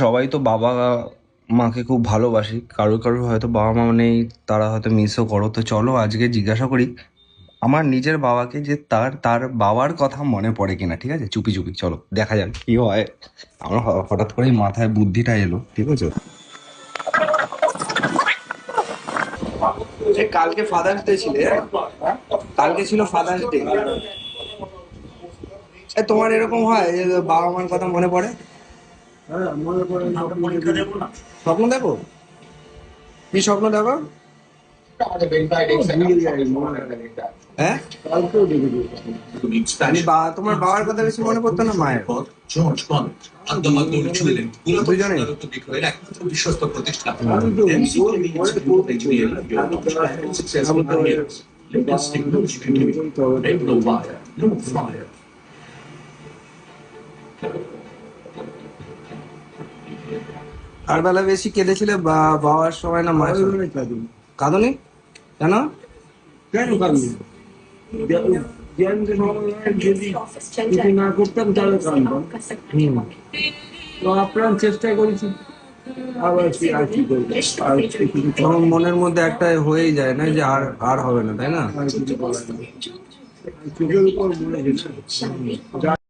সবাই তো বাবা মাকে খুব ভালোবাসি, কারোর কারোর হয়তো বাবা মা নেই, তারা হয়তো মিসও করো। তো চলো আজকে জিজ্ঞাসা করি আমার নিজের বাবাকে যে তার তার বাবার কথা মনে পড়ে কিনা। ঠিক আছে, চুপি চুপি চলো দেখা যাক কি হয়। আমার হঠাৎ করেই মাথায় বুদ্ধিটা এলো, ঠিক আছে। কালকে ফাদার্স ডে ছিল, কালকে ছিল ফাদার্স ডে। তোমার এরকম হয় যে বাবা মার কথা মনে পড়ে? স্বপ্ন দেখো? কি স্বপ্ন দেখো? হ্যাঁ, তোমার বাবার কথা বেশি মনে পড়তো না মায়ের? দুজনেই? আর বেলা বেশি কেঁদেছিলে বাবার সময় না মায়ের সময়? কাঁদনি কেন? কেন কাঁদনি? যদি কিছু না করতাম তাহলে কাঁদতাম। তো আপ্রাণ চেষ্টা করেছি, আবার কি করবো? তখন মনের মধ্যে একটা হয়েই যায় না যে আর আর হবে না, তাই না? আর কিছু বলার নেই। চোখের উপর মনে গেছে।